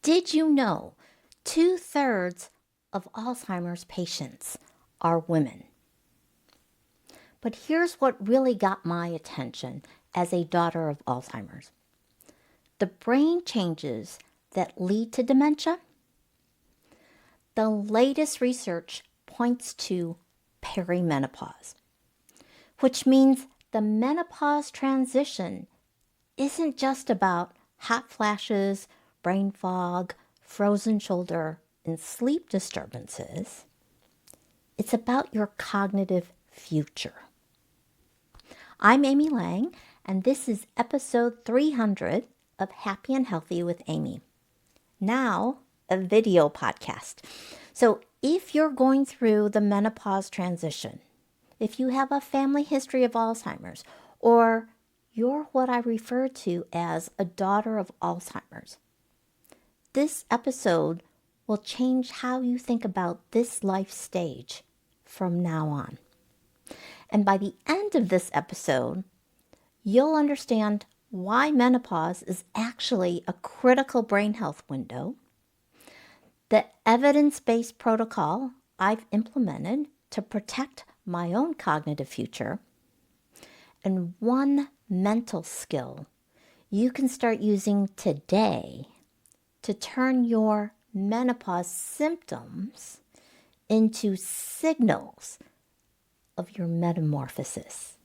Did you know 2/3 of Alzheimer's patients are women? But here's what really got my attention as a daughter of Alzheimer's. The brain changes that lead to dementia. The latest research points to perimenopause, which means the menopause transition isn't just about hot flashes, brain fog, frozen shoulder, and sleep disturbances. It's about your cognitive future. I'm Amy Lang, and this is episode 300 of Happy and Healthy with Amy. Now, a video podcast. So if you're going through the menopause transition, if you have a family history of Alzheimer's, or you're what I refer to as a daughter of Alzheimer's, this episode will change how you think about this life stage from now on. And by the end of this episode, you'll understand why menopause is actually a critical brain health window, the evidence-based protocol I've implemented to protect my own cognitive future, and one mental skill you can start using today to turn your menopause symptoms into signals of your metamorphosis.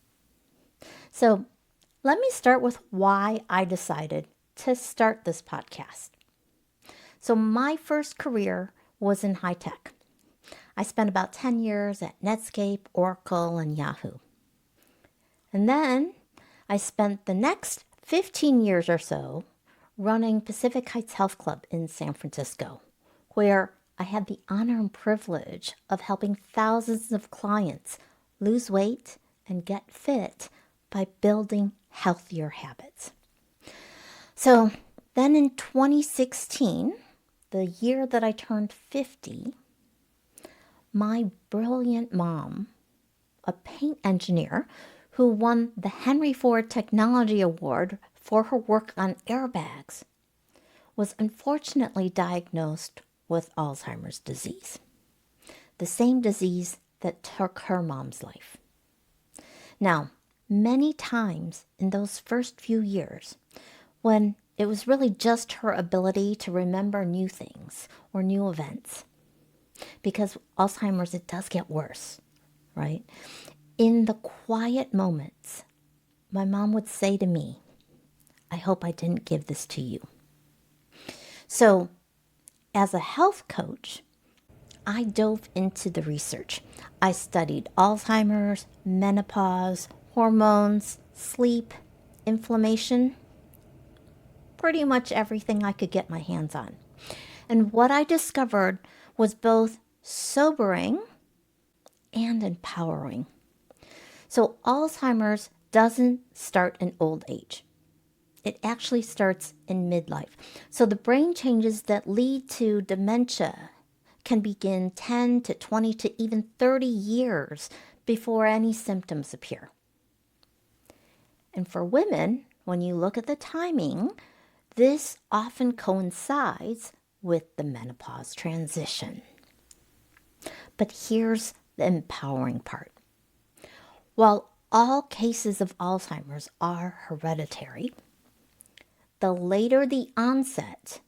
So let me start with why I decided to start this podcast. So my first career was in high tech. I spent about 10 years at Netscape, Oracle, and Yahoo. And then I spent the next 15 years or so running Pacific Heights Health Club in San Francisco, where I had the honor and privilege of helping thousands of clients lose weight and get fit by building healthier habits. So then in 2016, the year that I turned 50, my brilliant mom, a paint engineer who won the Henry Ford Technology Award for her work on airbags, was unfortunately diagnosed with Alzheimer's disease, the same disease that took her mom's life. Now, many times in those first few years, when it was really just her ability to remember new things or new events, because Alzheimer's, it does get worse, right? In the quiet moments, my mom would say to me, "I hope I didn't give this to you." So, as a health coach, I dove into the research. I studied Alzheimer's, menopause, hormones, sleep, inflammation, pretty much everything I could get my hands on. And what I discovered was both sobering and empowering. So Alzheimer's doesn't start in old age. It actually starts in midlife. So the brain changes that lead to dementia can begin 10 to 20 to even 30 years before any symptoms appear. And for women, when you look at the timing, this often coincides with the menopause transition. But here's the empowering part. While all cases of Alzheimer's are hereditary, the later the onset,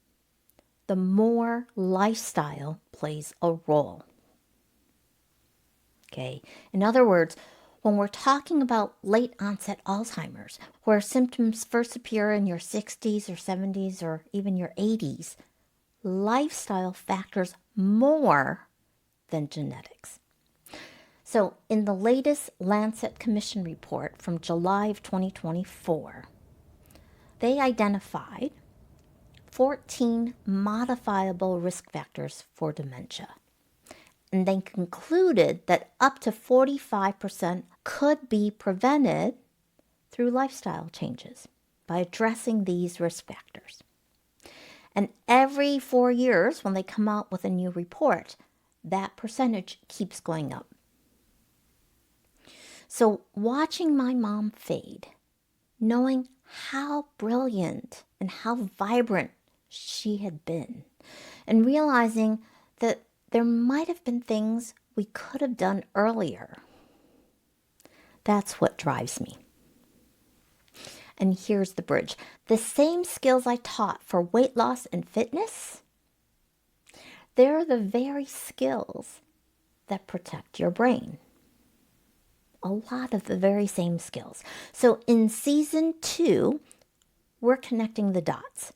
the more lifestyle plays a role. Okay, in other words, when we're talking about late onset Alzheimer's, where symptoms first appear in your 60s or 70s or even your 80s, lifestyle factors more than genetics. So in the latest Lancet Commission report from July of 2024, they identified 14 modifiable risk factors for dementia. And they concluded that up to 45% could be prevented through lifestyle changes by addressing these risk factors. And every 4 years, when they come out with a new report, that percentage keeps going up. So watching my mom fade, knowing how brilliant and how vibrant she had been, and realizing that there might have been things we could have done earlier. That's what drives me. And here's the bridge. The same skills I taught for weight loss and fitness, they're the very skills that protect your brain. A lot of the very same skills. So in season 2, we're connecting the dots.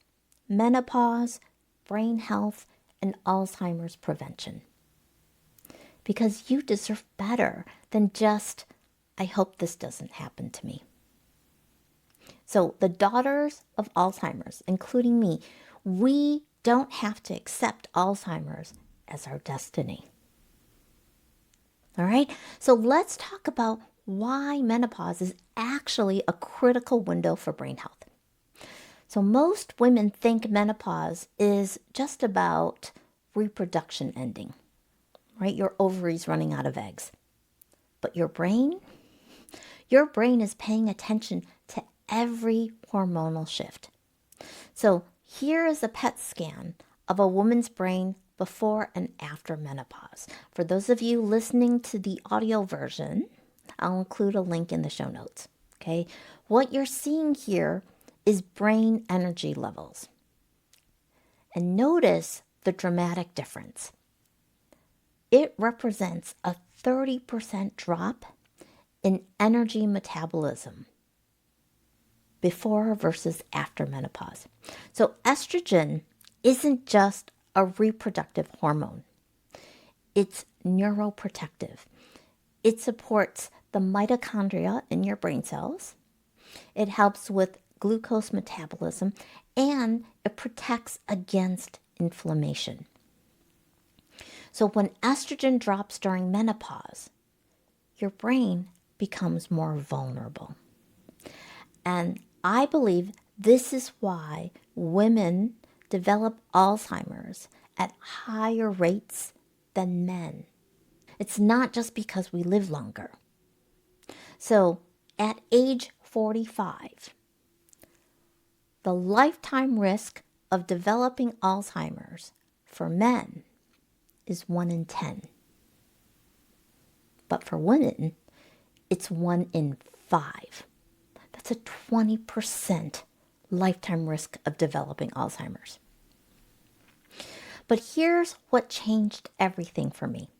Menopause, brain health, and Alzheimer's prevention. Because you deserve better than just, I hope this doesn't happen to me. So the daughters of Alzheimer's, including me, we don't have to accept Alzheimer's as our destiny. All right, so let's talk about why menopause is actually a critical window for brain health. So most women think menopause is just about reproduction ending, right? Your ovaries running out of eggs. But your brain is paying attention to every hormonal shift. So here is a PET scan of a woman's brain before and after menopause. For those of you listening to the audio version, I'll include a link in the show notes. Okay, what you're seeing here is brain energy levels. And notice the dramatic difference. It represents a 30% drop in energy metabolism before versus after menopause. So estrogen isn't just a reproductive hormone. It's neuroprotective. It supports the mitochondria in your brain cells. It helps with glucose metabolism, and it protects against inflammation. So when estrogen drops during menopause, your brain becomes more vulnerable. And I believe this is why women develop Alzheimer's at higher rates than men. It's not just because we live longer. So at age 45, the lifetime risk of developing Alzheimer's for men is 1 in 10. But for women, it's 1 in 5. That's a 20% lifetime risk of developing Alzheimer's. But here's what changed everything for me.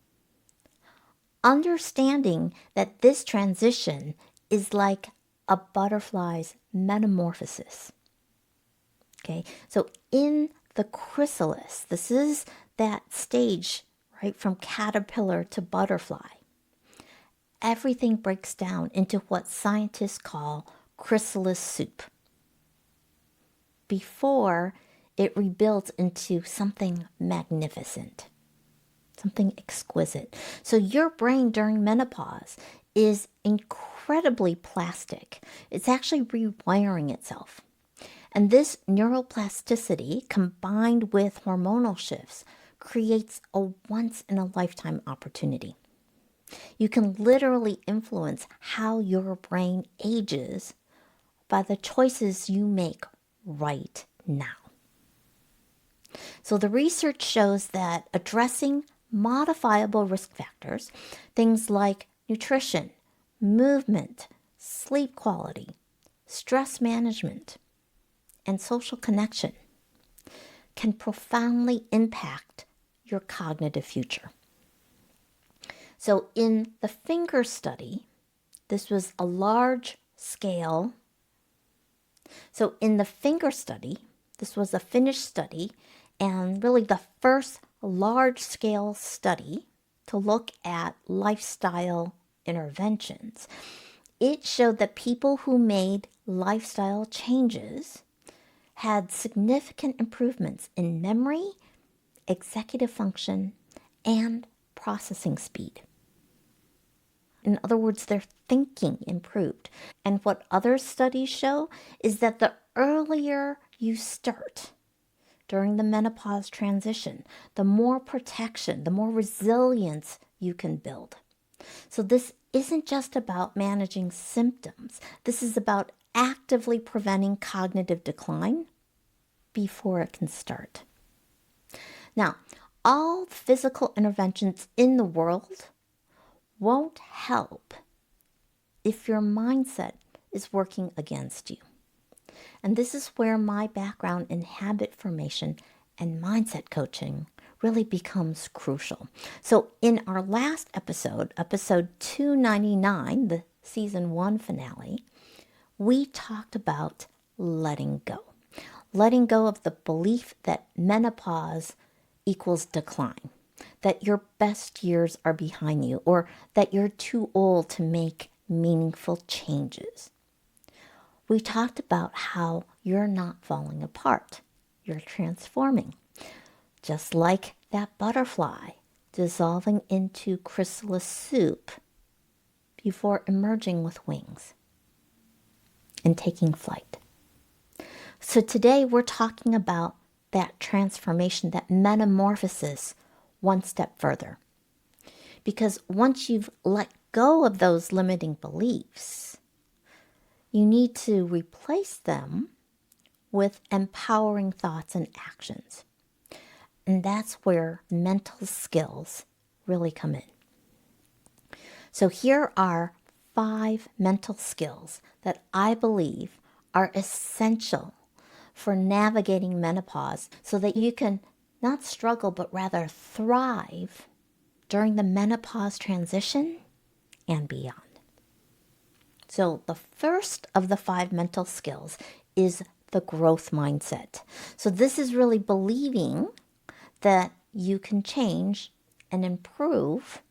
Understanding that this transition is like a butterfly's metamorphosis. Okay, so in the chrysalis, this is that stage, right, from caterpillar to butterfly. Everything breaks down into what scientists call chrysalis soup before it rebuilds into something magnificent, something exquisite. So your brain during menopause is incredibly plastic. It's actually rewiring itself. And this neuroplasticity combined with hormonal shifts creates a once-in-a-lifetime opportunity. You can literally influence how your brain ages by the choices you make right now. So the research shows that addressing modifiable risk factors, things like nutrition, movement, sleep quality, stress management, and social connection, can profoundly impact your cognitive future. So in the finger study, this was a large scale. So in the finger study, this was a Finnish study and really the first large scale study to look at lifestyle interventions. It showed that people who made lifestyle changes had significant improvements in memory, executive function, and processing speed. In other words, their thinking improved. And what other studies show is that the earlier you start during the menopause transition, the more protection, the more resilience you can build. So this isn't just about managing symptoms. This is about actively preventing cognitive decline before it can start. Now, all physical interventions in the world won't help if your mindset is working against you. And this is where my background in habit formation and mindset coaching really becomes crucial. So in our last episode, episode 299, the season 1 finale, we talked about letting go. Letting go of the belief that menopause equals decline, that your best years are behind you, or that you're too old to make meaningful changes. We talked about how you're not falling apart. You're transforming. Just like that butterfly dissolving into chrysalis soup before emerging with wings and taking flight. So today we're talking about that transformation, that metamorphosis, one step further. Because once you've let go of those limiting beliefs, you need to replace them with empowering thoughts and actions. And that's where mental skills really come in. So here are 5 mental skills that I believe are essential for navigating menopause so that you can not struggle but rather thrive during the menopause transition and beyond. So the first of the 5 mental skills is the growth mindset. So this is really believing that you can change and improve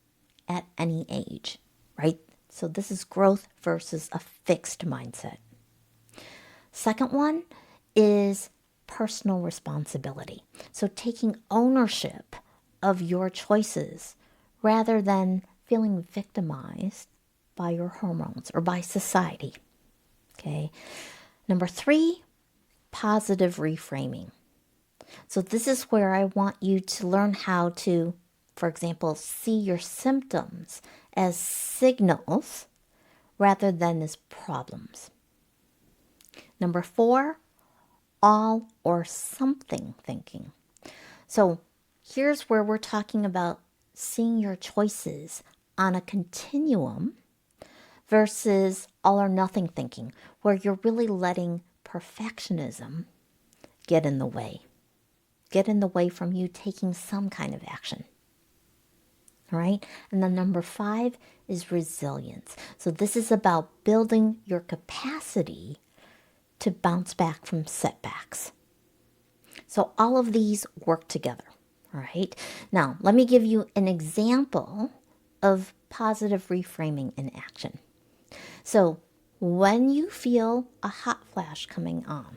at any age, right? So this is growth versus a fixed mindset. Second one is personal responsibility. So taking ownership of your choices rather than feeling victimized by your hormones or by society. Okay. Number 3, positive reframing. So this is where I want you to learn how to, for example, see your symptoms as signals rather than as problems. Number 4, all or something thinking. So here's where we're talking about seeing your choices on a continuum versus all or nothing thinking, where you're really letting perfectionism get in the way. Get in the way from you taking some kind of action. All right? And then number 5 is resilience. So this is about building your capacity to bounce back from setbacks. So all of these work together. All right? Now, let me give you an example of positive reframing in action. So when you feel a hot flash coming on,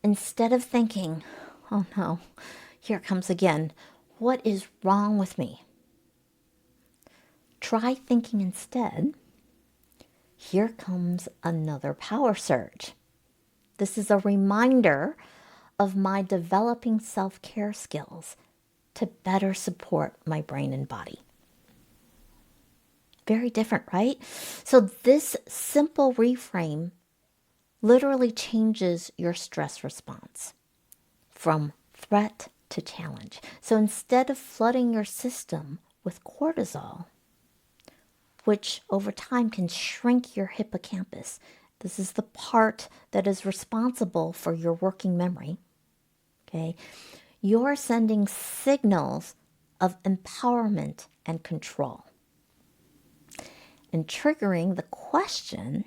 instead of thinking, oh no, here it comes again, what is wrong with me? Try thinking instead, here comes another power surge. This is a reminder of my developing self-care skills to better support my brain and body. Very different, right? So this simple reframe literally changes your stress response from threat to challenge. So instead of flooding your system with cortisol, which over time can shrink your hippocampus, this is the part that is responsible for your working memory, okay? You're sending signals of empowerment and control and triggering the question,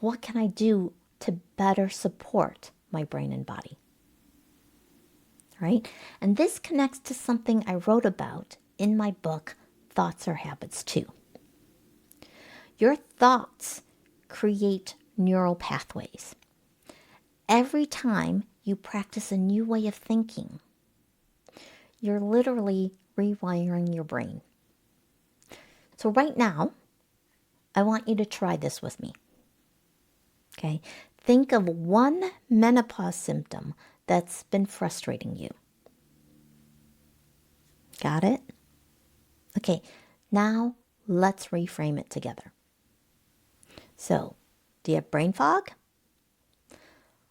what can I do to better support my brain and body? Right? And this connects to something I wrote about in my book, Thoughts Are Habits Too. Your thoughts create neural pathways. Every time you practice a new way of thinking, you're literally rewiring your brain. So right now, I want you to try this with me. Okay? Think of one menopause symptom that's been frustrating you. Got it? Okay, now let's reframe it together. So, do you have brain fog?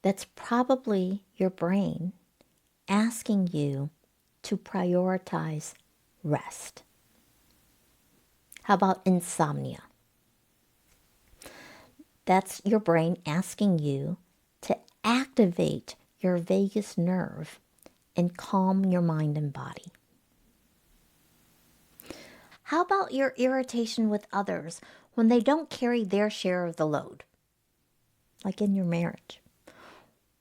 That's probably your brain asking you to prioritize rest. How about insomnia? That's your brain asking you to activate your vagus nerve and calm your mind and body. How about your irritation with others when they don't carry their share of the load, like in your marriage?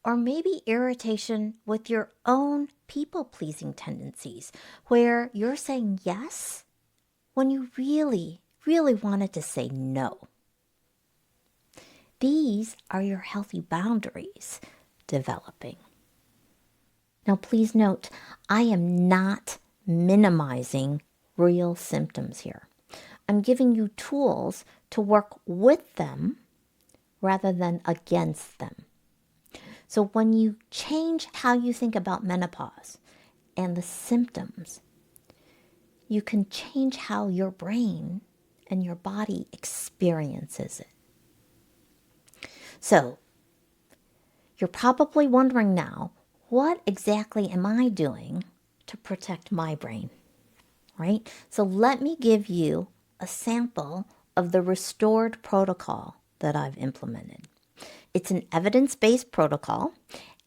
Or maybe irritation with your own people-pleasing tendencies, where you're saying yes when you really, really wanted to say no. These are your healthy boundaries developing. Now, please note, I am not minimizing real symptoms here. I'm giving you tools to work with them rather than against them. So when you change how you think about menopause and the symptoms, you can change how your brain and your body experiences it. So you're probably wondering now, what exactly am I doing to protect my brain, right? So let me give you a sample of the restored protocol that I've implemented. It's an evidence-based protocol,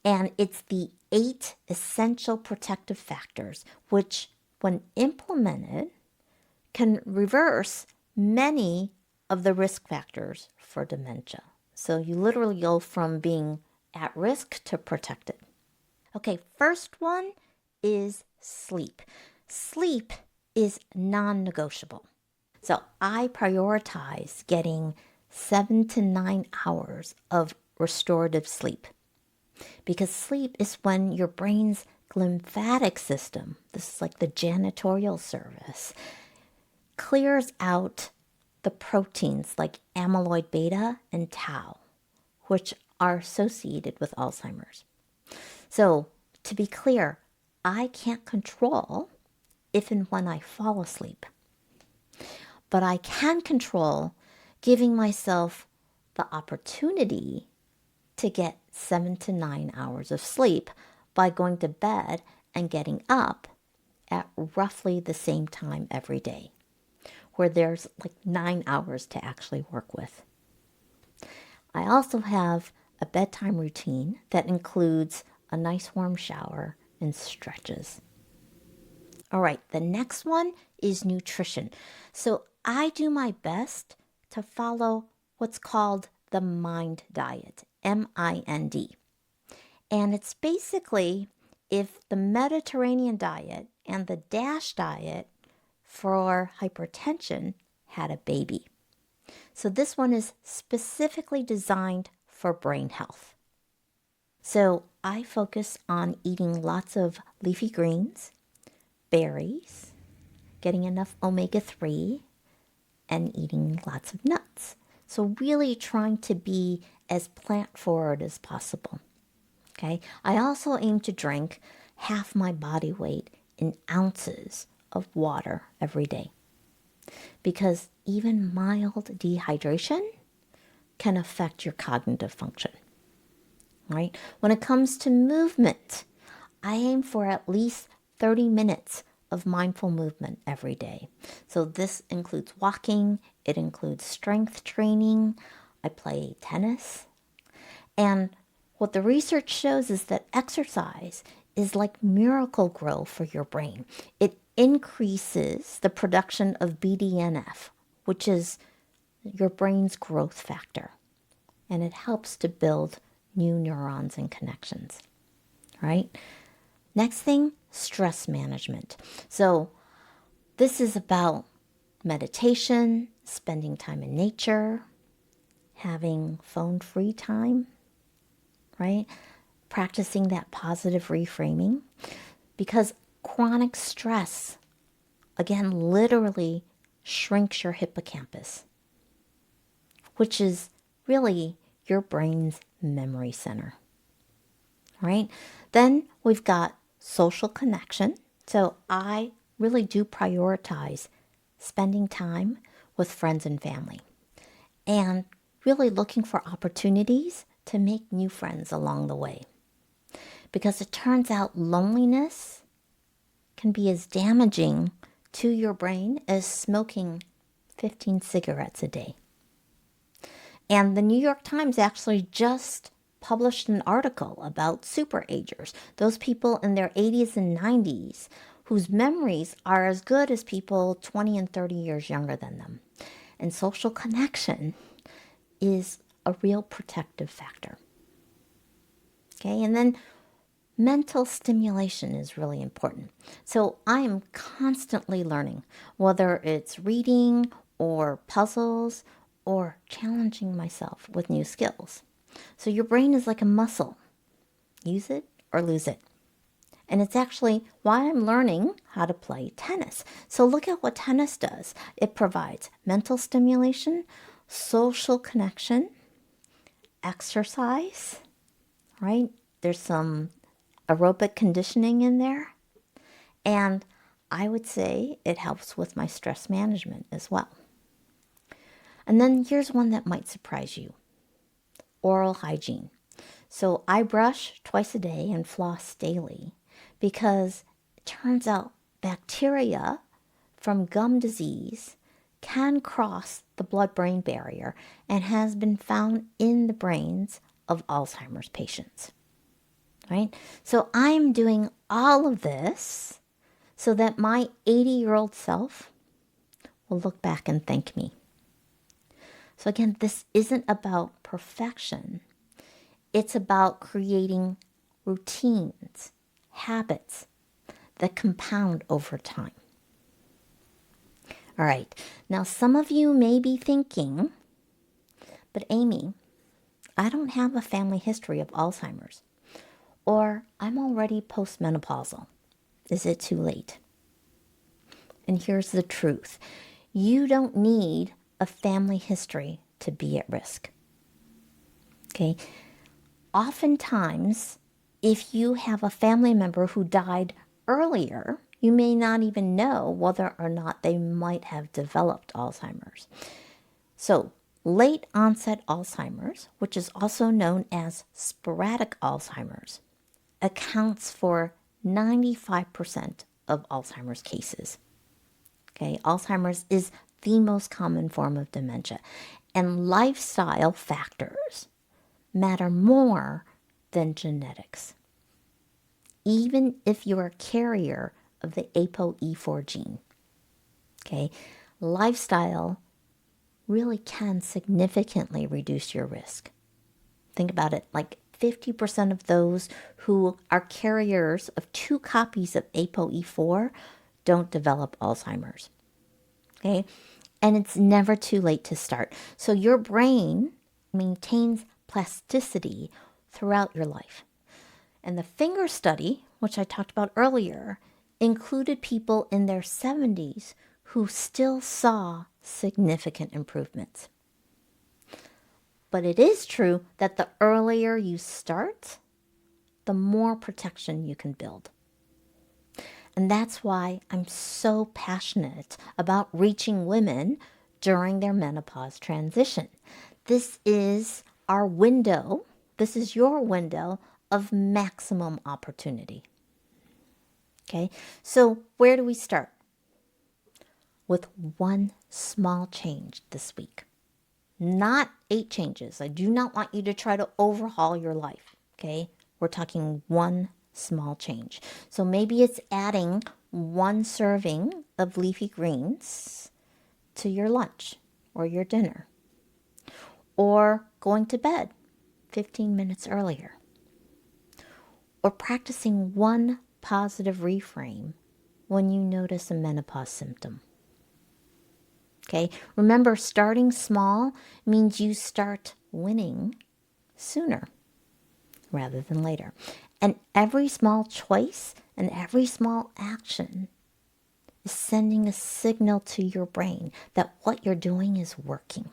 and it's the 8 essential protective factors, which, when implemented, can reverse many of the risk factors for dementia. So you literally go from being at risk to protected. Okay, first one is sleep. Sleep is non-negotiable. So I prioritize getting 7 to 9 hours of restorative sleep, because sleep is when your brain's lymphatic system, this is like the janitorial service, clears out the proteins like amyloid beta and tau, which are associated with Alzheimer's. So to be clear, I can't control if and when I fall asleep, but I can control giving myself the opportunity to get 7 to 9 hours of sleep by going to bed and getting up at roughly the same time every day, where there's like 9 hours to actually work with. I also have a bedtime routine that includes a nice warm shower and stretches. All right, the next one is nutrition. So I do my best to follow what's called the MIND diet, M-I-N-D. And it's basically if the Mediterranean diet and the DASH diet for hypertension had a baby. So this one is specifically designed for brain health. So I focus on eating lots of leafy greens, berries, getting enough omega-3, and eating lots of nuts. So really trying to be as plant-forward as possible. Okay. I also aim to drink half my body weight in ounces of water every day, because even mild dehydration can affect your cognitive function. Right? When it comes to movement, I aim for at least 30 minutes of mindful movement every day. So this includes walking, it includes strength training, I play tennis. And what the research shows is that exercise is like miracle grow for your brain. It increases the production of BDNF, which is your brain's growth factor. And it helps to build new neurons and connections, right? Next thing, stress management. So this is about meditation, spending time in nature, having phone-free time, right? Practicing that positive reframing, because chronic stress, again, literally shrinks your hippocampus, which is really your brain's memory center, right? Then we've got social connection. So I really do prioritize spending time with friends and family, and really looking for opportunities to make new friends along the way. Because it turns out loneliness can be as damaging to your brain as smoking 15 cigarettes a day. And the New York Times actually just published an article about superagers, those people in their 80s and 90s whose memories are as good as people 20 and 30 years younger than them. And social connection is a real protective factor. Okay, and then mental stimulation is really important. So I am constantly learning, whether it's reading or puzzles or challenging myself with new skills. So your brain is like a muscle. Use it or lose it. And it's actually why I'm learning how to play tennis. So look at what tennis does. It provides mental stimulation, social connection, exercise, right? There's some aerobic conditioning in there. And I would say it helps with my stress management as well. And then here's one that might surprise you. Oral hygiene. So I brush twice a day and floss daily because it turns out bacteria from gum disease can cross the blood-brain barrier and has been found in the brains of Alzheimer's patients. Right? So I'm doing all of this so that my 80-year-old self will look back and thank me. So again, this isn't about perfection. It's about creating routines, habits that compound over time. All right, now some of you may be thinking, but Amy, I don't have a family history of Alzheimer's, or I'm already postmenopausal. Is it too late? And here's the truth. You don't need a family history to be at risk. Okay? Oftentimes, if you have a family member who died earlier, you may not even know whether or not they might have developed Alzheimer's. So, late onset Alzheimer's, which is also known as sporadic Alzheimer's, accounts for 95% of Alzheimer's cases. Okay, Alzheimer's is the most common form of dementia, and lifestyle factors matter more than genetics. Even if you're a carrier of the ApoE4 gene, okay, lifestyle really can significantly reduce your risk. Think about it, like 50% of those who are carriers of 2 copies of ApoE4 don't develop Alzheimer's. Okay? And it's never too late to start. So your brain maintains plasticity throughout your life. And the finger study, which I talked about earlier, included people in their 70s who still saw significant improvements. But it is true that the earlier you start, the more protection you can build. And that's why I'm so passionate about reaching women during their menopause transition. This is our window, this is your window of maximum opportunity. Okay, so where do we start? With one small change this week. Not 8 changes. I do not want you to try to overhaul your life, okay? We're talking one small change. So maybe it's adding 1 serving of leafy greens to your lunch or your dinner, or going to bed 15 minutes earlier, or practicing 1 positive reframe when you notice a menopause symptom. Okay, remember, starting small means you start winning sooner rather than later. And every small choice and every small action is sending a signal to your brain that what you're doing is working.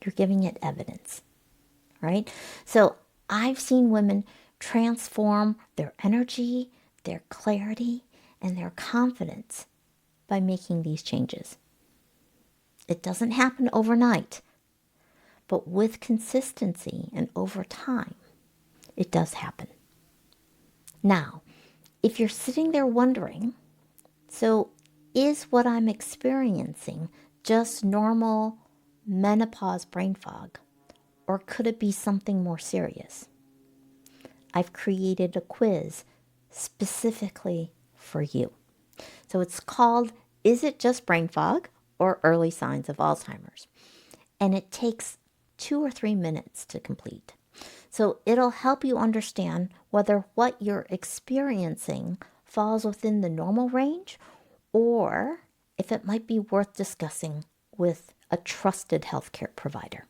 You're giving it evidence, right? So I've seen women transform their energy, their clarity, and their confidence by making these changes. It doesn't happen overnight, But with consistency and over time, it does happen. Now, if you're sitting there wondering, so is what I'm experiencing just normal menopause brain fog, or could it be something more serious? I've created a quiz specifically for you. So it's called, Is It Just Brain Fog or Early Signs of Alzheimer's? And it takes 2 or 3 minutes to complete. So it'll help you understand whether what you're experiencing falls within the normal range or if it might be worth discussing with a trusted healthcare provider.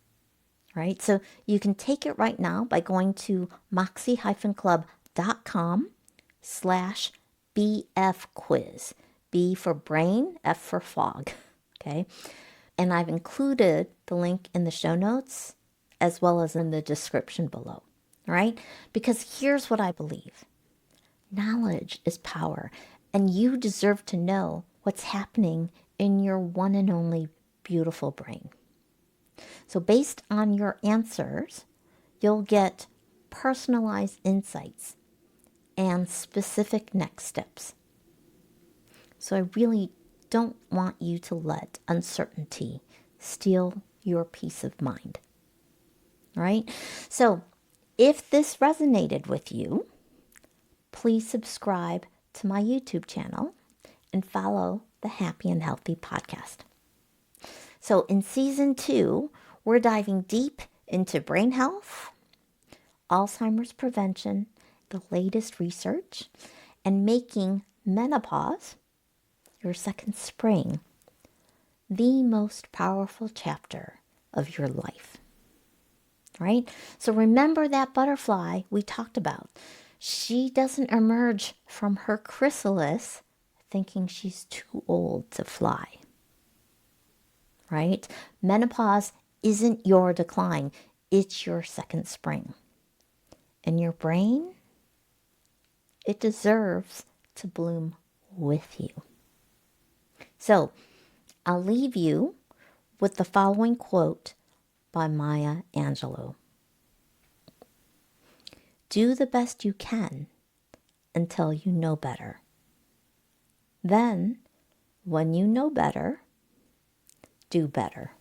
Right? So you can take it right now by going to moxie-club.com/BF quiz. B for brain, F for fog. Okay? And I've included the link in the show notes as well as in the description below. Right? Because here's what I believe. Knowledge is power, and you deserve to know what's happening in your one and only beautiful brain. So based on your answers, you'll get personalized insights and specific next steps. So I really don't want you to let uncertainty steal your peace of mind. All right? So if this resonated with you, please subscribe to my YouTube channel and follow the Happy and Healthy podcast. So in season 2, we're diving deep into brain health, Alzheimer's prevention, the latest research, and making menopause, your second spring, the most powerful chapter of your life. Right? So remember that butterfly we talked about. She doesn't emerge from her chrysalis thinking she's too old to fly. Right? Menopause isn't your decline. It's your second spring. And your brain, it deserves to bloom with you. So I'll leave you with the following quote by Maya Angelou. Do the best you can until you know better. Then, when you know better, do better.